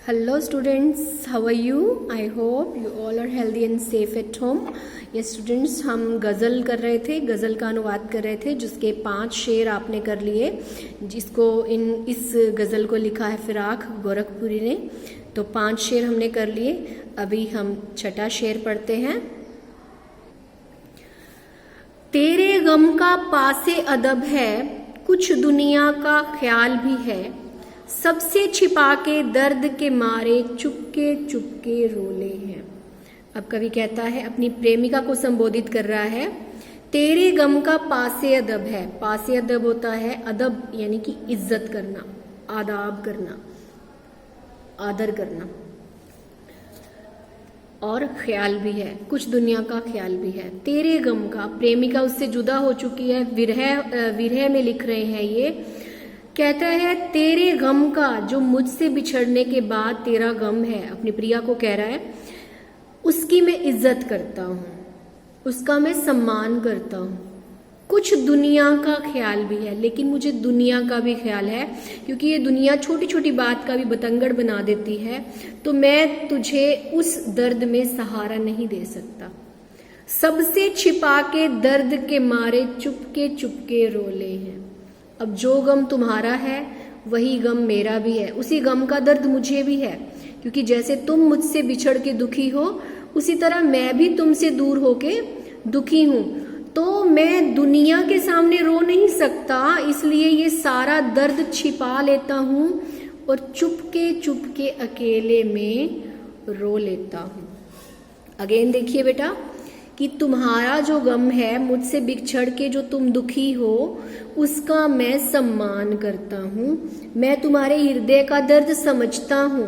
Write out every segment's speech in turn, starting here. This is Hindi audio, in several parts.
Hello students, how are you? I hope you all are healthy and safe at home. Yes students, हम गज़ल कर रहे थे, गज़ल का अनुवाद कर रहे थे जिसके 5 शेर आपने कर लिए, जिसको इस गज़ल को लिखा है फिराक गोरखपुरी ने। तो 5 शेर हमने कर लिए। अभी हम छठा शेर पढ़ते हैं। तेरे गम का पासे अदब है, कुछ दुनिया का ख्याल भी है, सबसे छिपा के दर्द के मारे चुपके चुपके रोले हैं। अब कवि कहता है, अपनी प्रेमिका को संबोधित कर रहा है। तेरे गम का पासे अदब है। पासे अदब होता है अदब यानी कि इज्जत करना, आदाब करना, आदर करना, और ख्याल भी है, कुछ दुनिया का ख्याल भी है। तेरे गम का, प्रेमिका उससे जुदा हो चुकी है, विरह में लिख रहे हैं ये। कहता है तेरे गम का, जो मुझसे बिछड़ने के बाद तेरा गम है, अपनी प्रिया को कह रहा है, उसकी मैं इज्जत करता हूँ, उसका मैं सम्मान करता हूँ। कुछ दुनिया का ख्याल भी है, लेकिन मुझे दुनिया का भी ख्याल है, क्योंकि ये दुनिया छोटी छोटी बात का भी बतंगड़ बना देती है। तो मैं तुझे उस दर्द में सहारा नहीं दे सकता। सबसे छिपा के दर्द के मारे चुपके चुपके रोले हैं। अब जो गम तुम्हारा है वही गम मेरा भी है, उसी गम का दर्द मुझे भी है, क्योंकि जैसे तुम मुझसे बिछड़ के दुखी हो, उसी तरह मैं भी तुमसे दूर होके दुखी हूं। तो मैं दुनिया के सामने रो नहीं सकता, इसलिए ये सारा दर्द छिपा लेता हूं और चुपके चुपके अकेले में रो लेता हूं। अगेन देखिए बेटा, कि तुम्हारा जो गम है, मुझसे बिछड़ के जो तुम दुखी हो, उसका मैं सम्मान करता हूँ। मैं तुम्हारे हृदय का दर्द समझता हूँ,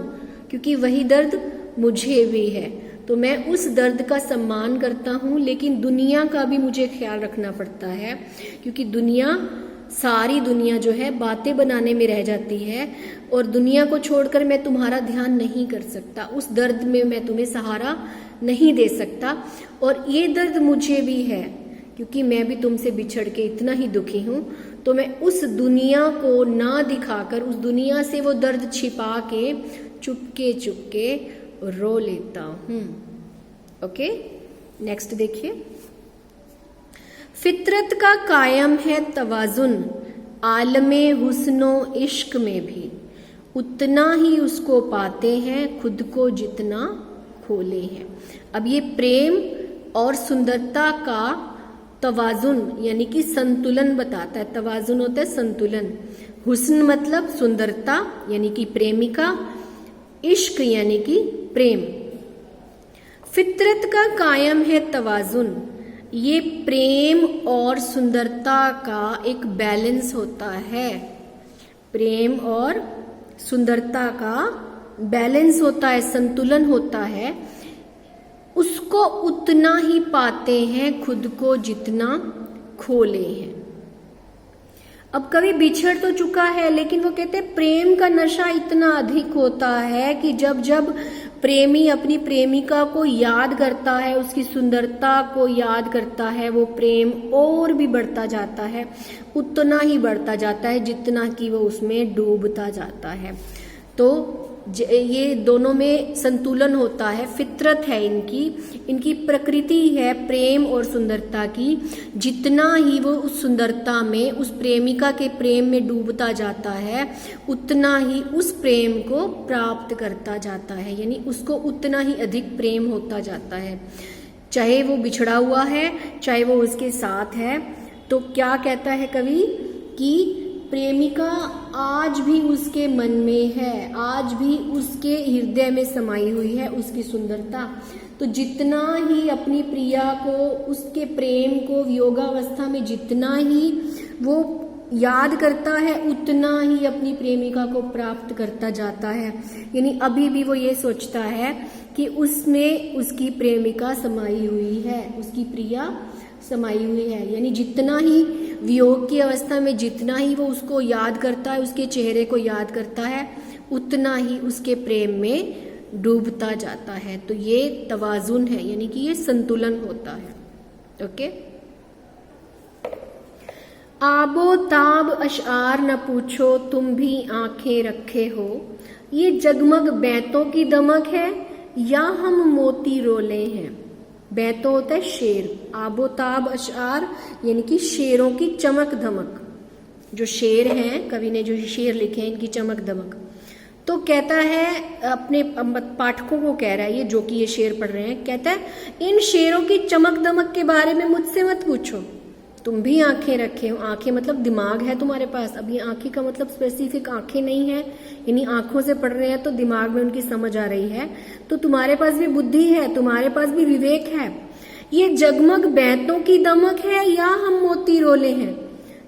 क्योंकि वही दर्द मुझे भी है। तो मैं उस दर्द का सम्मान करता हूँ, लेकिन दुनिया का भी मुझे ख्याल रखना पड़ता है, क्योंकि सारी दुनिया जो है बातें बनाने में रह जाती है, और दुनिया को छोड़कर मैं तुम्हारा ध्यान नहीं कर सकता। उस दर्द में मैं तुम्हें सहारा नहीं दे सकता, और ये दर्द मुझे भी है, क्योंकि मैं भी तुमसे बिछड़ के इतना ही दुखी हूँ। तो मैं उस दुनिया को ना दिखाकर, उस दुनिया से वो दर्द छिपा के चुपके चुपके रो लेता हूँ। ओके, नेक्स्ट देखिए। फितरत का कायम है तवाजुन, आलमे हुस्नो इश्क में भी, उतना ही उसको पाते हैं खुद को जितना खोले हैं। अब ये प्रेम और सुंदरता का तवाजुन यानी कि संतुलन बताता है। तवाजुन होता है संतुलन। हुस्न मतलब सुंदरता यानी कि प्रेमिका, इश्क यानी कि प्रेम। फितरत का कायम है तवाजुन, ये प्रेम और सुंदरता का एक बैलेंस होता है। प्रेम और सुंदरता का बैलेंस होता है, संतुलन होता है। उसको उतना ही पाते हैं खुद को जितना खोले हैं। अब कभी बिछड़ तो चुका है, लेकिन वो कहते हैं प्रेम का नशा इतना अधिक होता है कि जब जब प्रेमी अपनी प्रेमिका को याद करता है, उसकी सुंदरता को याद करता है, वो प्रेम और भी बढ़ता जाता है, उतना ही बढ़ता जाता है जितना कि वो उसमें डूबता जाता है। तो ये दोनों में संतुलन होता है, फितरत है इनकी प्रकृति है प्रेम और सुंदरता की। जितना ही वो उस सुंदरता में, उस प्रेमिका के प्रेम में डूबता जाता है, उतना ही उस प्रेम को प्राप्त करता जाता है, यानी उसको उतना ही अधिक प्रेम होता जाता है, चाहे वो बिछड़ा हुआ है, चाहे वो उसके साथ है। तो क्या कहता है कवि कि प्रेमिका आज भी उसके मन में है, आज भी उसके हृदय में समाई हुई है उसकी सुंदरता। तो जितना ही अपनी प्रिया को, उसके प्रेम को वियोगावस्था में जितना ही वो याद करता है, उतना ही अपनी प्रेमिका को प्राप्त करता जाता है। यानी अभी भी वो ये सोचता है कि उसमें उसकी प्रेमिका समाई हुई है, उसकी प्रिया समाई हुई है। यानी जितना ही वियोग की अवस्था में जितना ही वो उसको याद करता है, उसके चेहरे को याद करता है, उतना ही उसके प्रेम में डूबता जाता है। तो ये तवाजुन है, यानी कि ये संतुलन होता है। ओके, आबो ताब अशआर न पूछो, तुम भी आंखें रखे हो, ये जगमग बैंतों की दमक है या हम मोती रोले हैं। बैंतों होता है शेर, आबोताब अशआर यानी कि शेरों की चमक धमक। जो शेर हैं, कवि ने जो शेर लिखे हैं, इनकी चमक दमक। तो कहता है, अपने पाठकों को कह रहा है, ये जो कि ये शेर पढ़ रहे हैं, कहता है इन शेरों की चमक दमक के बारे में मुझसे मत पूछो। तुम भी आंखें रखे हो, आंखें मतलब दिमाग है तुम्हारे पास। अब ये आंखें का मतलब स्पेसिफिक आंखें नहीं है, यानी आंखों से पढ़ रहे हैं तो दिमाग में उनकी समझ आ रही है। तो तुम्हारे पास भी बुद्धि है, तुम्हारे पास भी विवेक है। ये जगमग बैंतों की दमक है या हम मोती रोले हैं।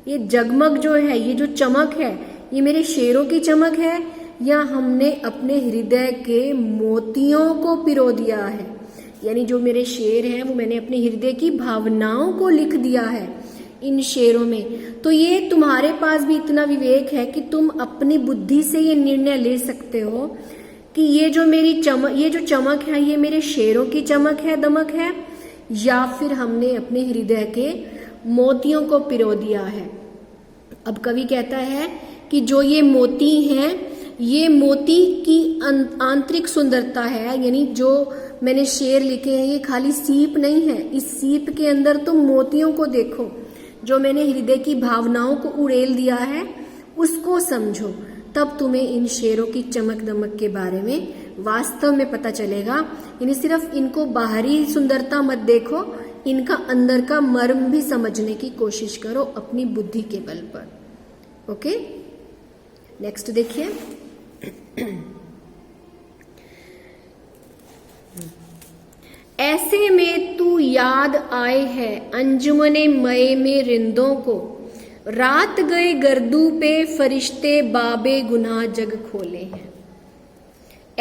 ये जगमग जो है, ये जो चमक है, ये मेरे शेरों की चमक है या हमने अपने हृदय के मोतियों को पिरो दिया है। यानी जो मेरे शेर हैं वो मैंने अपने हृदय की भावनाओं को लिख दिया है इन शेरों में। तो ये तुम्हारे पास भी इतना विवेक है कि तुम अपनी बुद्धि से ये निर्णय ले सकते हो कि ये जो मेरी चमक, ये जो चमक है, ये मेरे शेरों की चमक है, दमक है, या फिर हमने अपने हृदय के मोतियों को पिरो दिया है। अब कवि कहता है कि जो ये मोती हैं, ये मोती की आंतरिक सुंदरता है। यानी जो मैंने शेर लिखे हैं, ये खाली सीप नहीं है, इस सीप के अंदर तुम मोतियों को देखो। जो मैंने हृदय की भावनाओं को उड़ेल दिया है उसको समझो, तब तुम्हें इन शेरों की चमक दमक के बारे में वास्तव में पता चलेगा। यानी सिर्फ इनको बाहरी सुंदरता मत देखो, इनका अंदर का मर्म भी समझने की कोशिश करो अपनी बुद्धि के बल पर। ओके, नेक्स्ट देखिए। ऐसे में तू याद आए है अंजुमने मये में रिंदों को, रात गए गर्दू पे फरिश्ते बाबे गुनाह जग खोले हैं।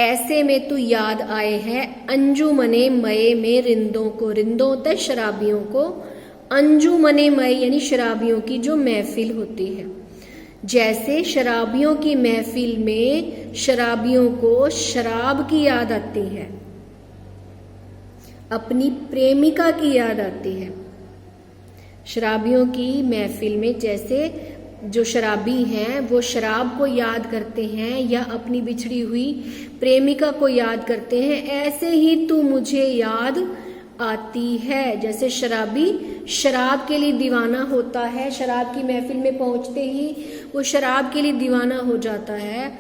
ऐसे में तू याद आए है अंजुमने मये में रिंदों को। रिंदों होता है शराबियों को, अंजुमने मय यानी शराबियों की जो महफिल होती है। जैसे शराबियों की महफिल में शराबियों को शराब की याद आती है, अपनी प्रेमिका की याद आती है। शराबियों की महफिल में जैसे जो शराबी हैं वो शराब को याद करते हैं या अपनी बिछड़ी हुई प्रेमिका को याद करते हैं, ऐसे ही तू मुझे याद आती है। जैसे शराबी शराब के लिए दीवाना होता है, शराब की महफिल में पहुंचते ही वो शराब के लिए दीवाना हो जाता है,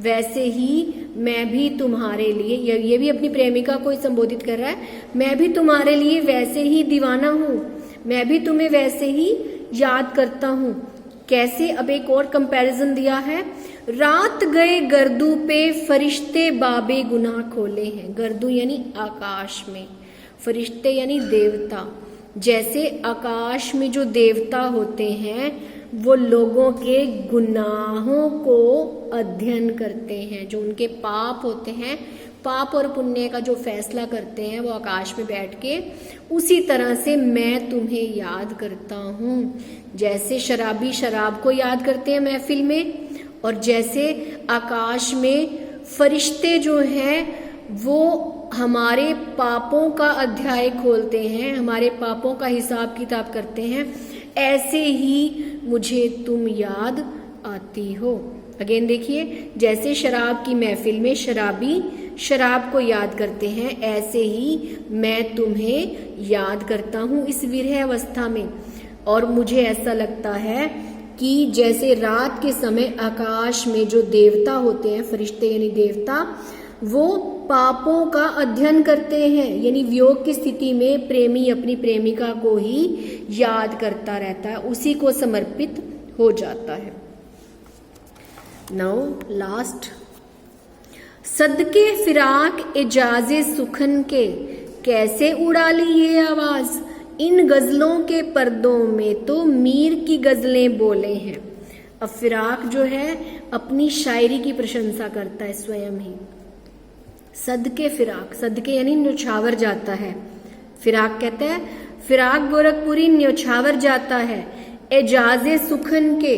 वैसे ही मैं भी तुम्हारे लिए, ये भी अपनी प्रेमिका को संबोधित कर रहा है, मैं भी तुम्हारे लिए वैसे ही दीवाना हूं, मैं भी तुम्हें वैसे ही याद करता हूं। कैसे? अब एक और कंपैरिजन दिया है, रात गए गर्दू पे फरिश्ते बाबे गुनाह खोले हैं। गर्दू यानी आकाश में, फरिश्ते यानी देवता। जैसे आकाश में जो देवता होते हैं वो लोगों के गुनाहों को अध्ययन करते हैं, जो उनके पाप होते हैं, पाप और पुण्य का जो फैसला करते हैं वो आकाश में बैठ के, उसी तरह से मैं तुम्हें याद करता हूँ। जैसे शराबी शराब को याद करते हैं महफिल में, और जैसे आकाश में फरिश्ते जो हैं वो हमारे पापों का अध्याय खोलते हैं, हमारे पापों का हिसाब किताब करते हैं, ऐसे ही मुझे तुम याद आती हो। अगेन देखिए, जैसे शराब की महफिल में शराबी शराब को याद करते हैं, ऐसे ही मैं तुम्हें याद करता हूँ इस विरह अवस्था में। और मुझे ऐसा लगता है कि जैसे रात के समय आकाश में जो देवता होते हैं, फरिश्ते यानी देवता, वो पापों का अध्ययन करते हैं, यानी वियोग की स्थिति में प्रेमी अपनी प्रेमिका को ही याद करता रहता है, उसी को समर्पित हो जाता है। नाउ लास्ट, सदके फिराक एजाजे सुखन के, कैसे उड़ा ली ये आवाज, इन गजलों के पर्दों में तो मीर की गजलें बोले हैं। अब फिराक जो है अपनी शायरी की प्रशंसा करता है स्वयं ही। सदके फिराक, सदके यानी न्योछावर जाता है, फिराक कहता है फिराक गोरखपुरी न्योछावर जाता है एजाजे सुखन के।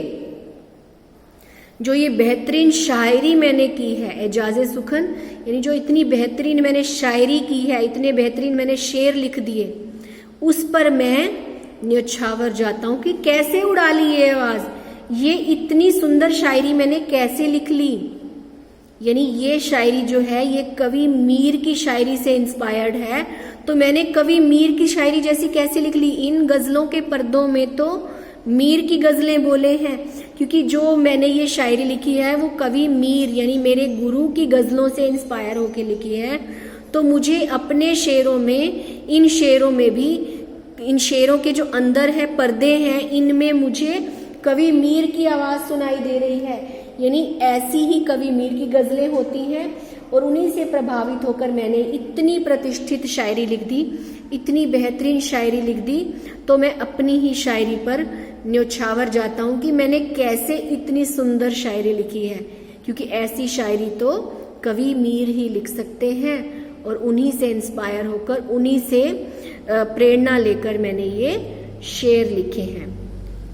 जो ये बेहतरीन शायरी मैंने की है, एजाजे सुखन यानी जो इतनी बेहतरीन मैंने शायरी की है, इतने बेहतरीन मैंने शेर लिख दिए, उस पर मैं न्योछावर जाता हूं कि कैसे उड़ा ली ये आवाज, ये इतनी सुंदर शायरी मैंने कैसे लिख ली। यानी ये शायरी जो है ये कवि मीर की शायरी से इंस्पायर्ड है। तो मैंने कवि मीर की शायरी जैसी कैसे लिख ली, इन गजलों के पर्दों में तो मीर की गजलें बोले हैं, क्योंकि जो मैंने ये शायरी लिखी है वो कवि मीर यानी मेरे गुरु की गजलों से इंस्पायर होके लिखी है। तो मुझे अपने शेरों में, इन शेरों में भी, इन शेरों के जो अंदर है पर्दे हैं, इनमें मुझे कवि मीर की आवाज सुनाई दे रही है। यानी ऐसी ही कवि मीर की गजलें होती हैं और उन्हीं से प्रभावित होकर मैंने इतनी प्रतिष्ठित शायरी लिख दी, इतनी बेहतरीन शायरी लिख दी। तो मैं अपनी ही शायरी पर न्योछावर जाता हूँ कि मैंने कैसे इतनी सुंदर शायरी लिखी है, क्योंकि ऐसी शायरी तो कवि मीर ही लिख सकते हैं और उन्हीं से इंस्पायर होकर, उन्हीं से प्रेरणा लेकर मैंने ये शेर लिखे हैं।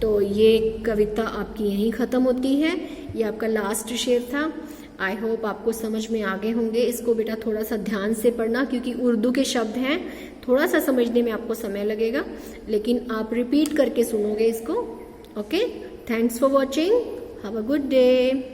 तो ये कविता आपकी यहीं ख़त्म होती है। ये आपका लास्ट शेर था। आई होप आपको समझ में आ गए होंगे। इसको बेटा थोड़ा सा ध्यान से पढ़ना, क्योंकि उर्दू के शब्द हैं, थोड़ा सा समझने में आपको समय लगेगा, लेकिन आप रिपीट करके सुनोगे इसको। Okay, thanks for watching, have a good day.